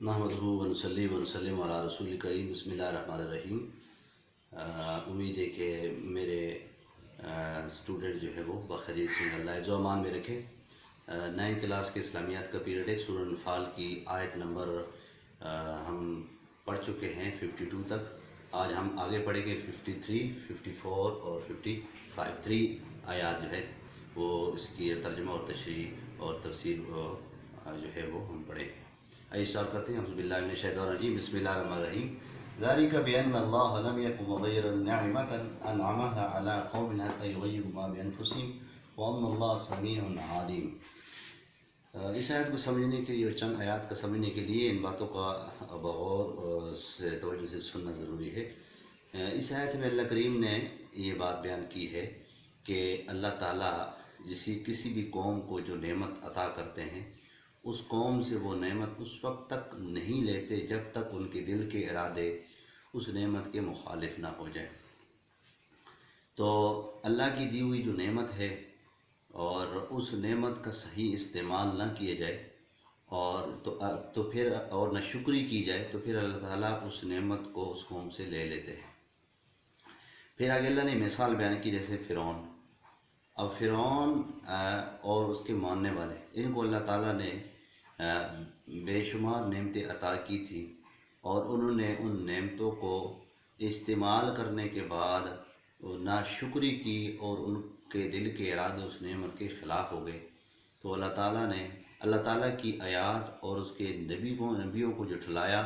نحمدہ و نصلی و نسلم علی رسول کریم بسم اللہ الرحمن الرحیم۔ امید ہے کہ میرے اسٹوڈنٹ جو ہے وہ بخیر سے اللہ جو امان میں رکھے۔ 9 کلاس کے اسلامیات کا پیریڈ ہے۔ سورہ انفال کی آیت نمبر ہم پڑھ چکے ہیں 52 تک۔ آج ہم آگے پڑھیں گے 53، 54 اور 55۔ 3 آیات جو ہے وہ اس کی ترجمہ اور تشریح اور تفسیر جو ہے وہ ہم پڑھیں گے۔ اشارہ کرتے ہیں اعوذ باللہ من الشیطان الرجیم، بسم اللہ الرحمن الرحیم۔ ذالک بأن اللہ لم یکن مغیرا نعمۃ انعمها علی قوم حتی یغیروا ما بانفسہم وان اللہ سمیع علیم۔ اس آیت کو سمجھنے کے لیے اور چند آیات کا سمجھنے کے لیے ان باتوں کا بغور سے توجہ سے سننا ضروری ہے۔ اس آیت میں اللہ کریم نے یہ بات بیان کی ہے کہ اللہ تعالیٰ کسی بھی قوم کو جو نعمت عطا کرتے ہیں اس قوم سے وہ نعمت اس وقت تک نہیں لیتے جب تک ان کے دل کے ارادے اس نعمت کے مخالف نہ ہو جائیں۔ تو اللہ کی دی ہوئی جو نعمت ہے اور اس نعمت کا صحیح استعمال نہ کیا جائے تو پھر اور نہ شکری کی جائے تو پھر اللہ تعالیٰ اس نعمت کو اس قوم سے لے لیتے ہیں۔ پھر آگے اللہ نے مثال بیان کی جیسے فرعون۔ اب فرعون اور اس کے ماننے والے ان کو اللہ تعالیٰ نے بے شمار نعمتیں عطا کی تھی اور انہوں نے ان نعمتوں کو استعمال کرنے کے بعد ناشکری کی اور ان کے دل کے ارادے اس نعمت کے خلاف ہو گئے۔ تو اللہ تعالیٰ کی آیات اور اس کے نبیوں کو جھٹلایا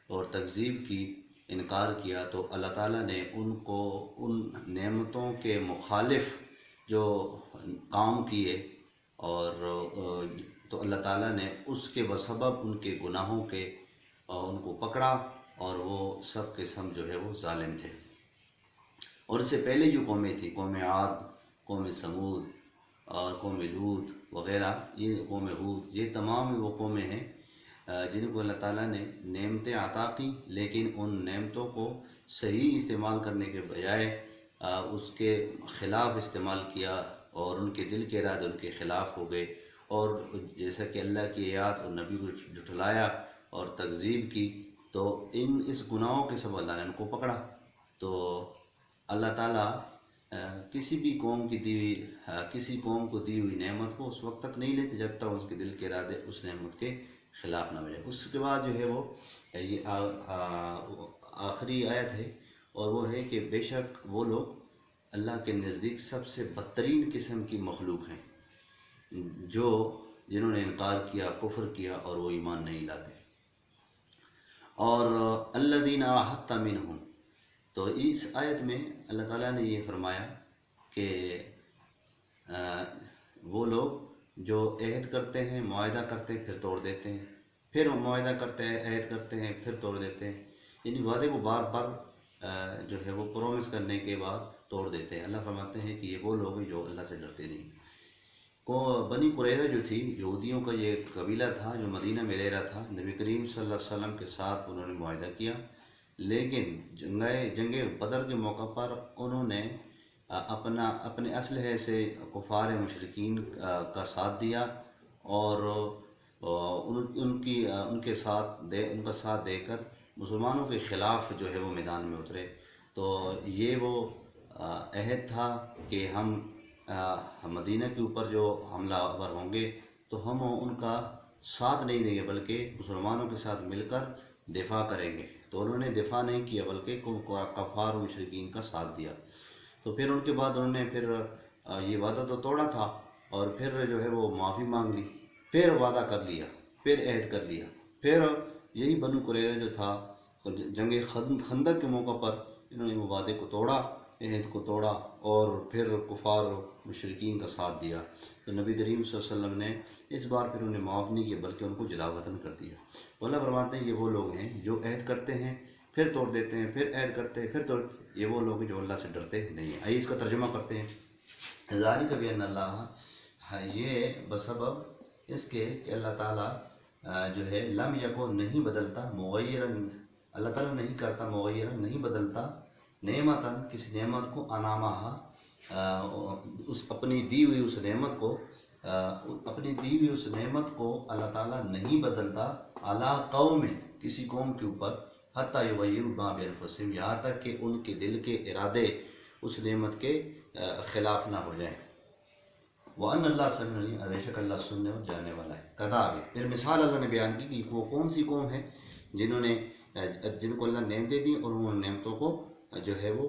اور تکذیب کی، انکار کیا، تو اللہ تعالیٰ نے ان کو ان نعمتوں کے مخالف جو کام کیے اور تو اللہ تعالیٰ نے اس کے بسبب ان کے گناہوں کے ان کو پکڑا اور وہ سب کے سب جو ہے وہ ظالم تھے۔ اور اس سے پہلے جو قومیں تھیں، قوم عاد، قوم سمود اور قوم لوط وغیرہ، یہ قوم ہود، یہ تمام وہ قومیں ہیں جن کو اللہ تعالیٰ نے نعمتیں عطا کی، لیکن ان نعمتوں کو صحیح استعمال کرنے کے بجائے اس کے خلاف استعمال کیا اور ان کے دل کے ارادے ان کے خلاف ہو گئے، اور جیسا کہ اللہ کی آیات اور نبی کو جھٹلایا اور تکذیب کی، تو اس گناہوں کے سبب اللہ نے ان کو پکڑا۔ تو اللہ تعالیٰ کسی بھی قوم کسی قوم کو دی ہوئی نعمت کو اس وقت تک نہیں لیتے جب تک اس کے دل کے ارادے اس نعمت کے خلاف نہ ہو جائے۔ اس کے بعد جو ہے وہ یہ آخری آیت ہے، اور وہ ہے کہ بے شک وہ لوگ اللہ کے نزدیک سب سے بدترین قسم کی مخلوق ہیں جنہوں نے انکار کیا، کفر کیا اور وہ ایمان نہیں لاتے۔ اور الذین عاہدت منہم، تو اس آیت میں اللہ تعالیٰ نے یہ فرمایا کہ وہ لوگ جو عہد کرتے ہیں، معاہدہ کرتے ہیں، پھر توڑ دیتے ہیں، پھر معاہدہ کرتے ہیں، عہد کرتے ہیں، پھر توڑ دیتے ہیں، یعنی وعدے کو بار بار جو ہے وہ پرومس کرنے کے بعد توڑ دیتے ہیں۔ اللہ فرماتے ہیں کہ یہ وہ لوگ ہیں جو اللہ سے ڈرتے نہیں۔ بنی قریظہ جو تھی، یہودیوں کا یہ قبیلہ تھا جو مدینہ میں رہ رہا تھا، نبی کریم صلی اللہ علیہ وسلم کے ساتھ انہوں نے معاہدہ کیا، لیکن جنگ بدر کے موقع پر انہوں نے اپنے اسلحے سے کفار مشرکین کا ساتھ دیا اور ان کا ساتھ دے کر مسلمانوں کے خلاف جو ہے وہ میدان میں اترے۔ تو یہ وہ عہد تھا کہ ہم مدینہ کے اوپر جو حملہ آور ہوں گے تو ہم ان کا ساتھ نہیں دیں گے بلکہ مسلمانوں کے ساتھ مل کر دفاع کریں گے۔ تو انہوں نے دفاع نہیں کیا بلکہ کفار و مشرکین کا ساتھ دیا۔ تو پھر ان کے بعد انہوں نے پھر یہ وعدہ تو توڑا تھا اور پھر جو ہے وہ معافی مانگ لی، پھر وعدہ کر لیا، پھر عہد کر لیا، پھر یہی بنو قریظہ جو تھا جنگ خندق کے موقع پر انہوں نے وہ وعدے کو توڑا، عہد کو توڑا اور پھر کفار مشرکین کا ساتھ دیا۔ تو نبی کریم صلی اللہ علیہ وسلم نے اس بار پھر انہیں معاف نہیں کیا بلکہ ان کو جلا وطن کر دیا۔ اللہ فرماتے ہیں یہ وہ لوگ ہیں جو عہد کرتے ہیں پھر توڑ دیتے ہیں، پھر عہد کرتے ہیں پھر توڑ، یہ وہ لوگ ہیں جو اللہ سے ڈرتے نہیں ہیں۔ آئیے اس کا ترجمہ کرتے ہیں۔ ذالک بأن اللہ، یہ بسبب اس کے کہ اللہ تعالیٰ جو ہے لم یکن نہیں بدلتا، مغیرن اللہ تعالیٰ نہیں کرتا، مغیرن نہیں بدلتا، نعمتاً کسی نعمت کو، انعامہا اس اپنی دی ہوئی اس نعمت کو اپنی دی ہوئی اس نعمت کو اللہ تعالیٰ نہیں بدلتا علی قوم، کسی قوم کے اوپر، حتیٰ یغیروا ما بانفسہم، یہاں تک کہ ان کے دل کے ارادے اس نعمت کے خلاف نہ ہو جائیں۔ وَأَنَّ اللَّهَ سَمِيعٌ عَلِيمٌ، بے شک اللہ سننے اور جاننے والا ہے۔ کتاب، پھر مثال اللہ نے بیان کی کہ وہ کون سی قوم ہے جن کو اللہ نے نعمتیں دیں اور ان نعمتوں کو جو ہے وہ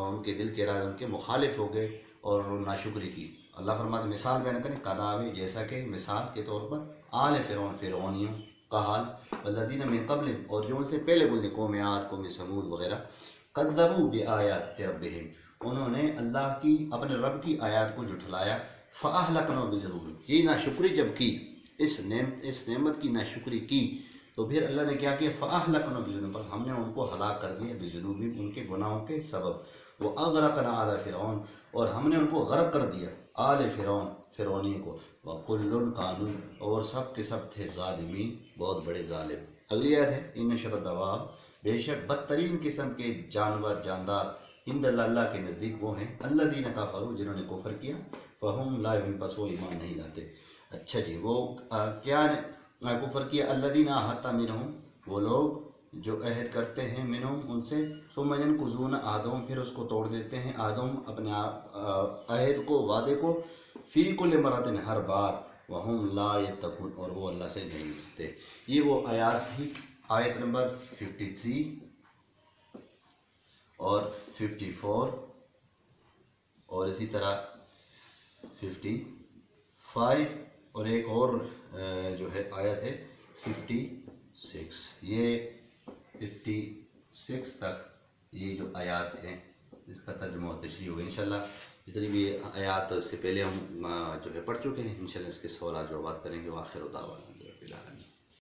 ان کے دل کے ارادے ان کے مخالف ہو گئے اور ناشکری کی۔ اللہ فرماتے مثال بیان کریں، کتاب، جیسا کہ مثال کے طور پر آل فرعون، فرعونیوں کا حال، والذین من قبل، اور جو ان سے پہلے گزرے، قوم عاد، قوم سمود وغیرہ، کذبوا بآیات ربہم، انہوں نے اللہ کی، اپنے رب کی آیات کو جھٹلایا، فأہلکناہم بذنوبہم، یہ ناشکری جب کی، اس نعمت کی ناشکری کی تو پھر اللہ نے کیا کیا، فأہلکناہم بذنوبہم، بس ہم نے ان کو ہلاک کر دیا، بذنوبہم، ان کے گناہوں کے سبب، وأغرقنا آل فرعون، اور ہم نے ان کو غرق کر دیا، آل فرعون، فرعونیوں کو، وَكُلٌّ كَانُوا، اور سب کے سب تھے ظالمین، بہت بڑے ظالم۔ اگلی آیت ہے، ان شر الدواب، بے شک بدترین قسم کے جانور، جاندار، عند اللہ، اللہ کے نزدیک وہ ہیں، الذین کفروا، جنہوں نے کفر کیا، فہم لا یؤمنون، پس وہ ایمان نہیں لاتے۔ اچھا جی، وہ کیا کفر کیا، الذین عاہدت منہم، وہ لوگ جو عہد کرتے ہیں، منہم، ان سے، ثم ینقضون عہدہم، پھر اس کو توڑ دیتے ہیں، عہدہم، اپنے عہد کو، وعدے کو، فی کل مرۃ، ہر بار، وہم لا یتقون، اور وہ اللہ سے نہیں ڈرتے۔ یہ وہ آیات تھی، آیت نمبر 53 اور 54 اور اسی طرح 55 اور ایک اور جو ہے آیت ہے 56، یہ 56 تک یہ جو آیات ہیں اس کا ترجمہ و تشریح ہوگا انشاءاللہ۔ جتنی بھی آیات اس سے پہلے ہم جو ہے پڑھ چکے ہیں، انشاءاللہ اس کے سوالات جوابات کریں گے۔ وآخر دعوانا الحمدللہ رب العالمین۔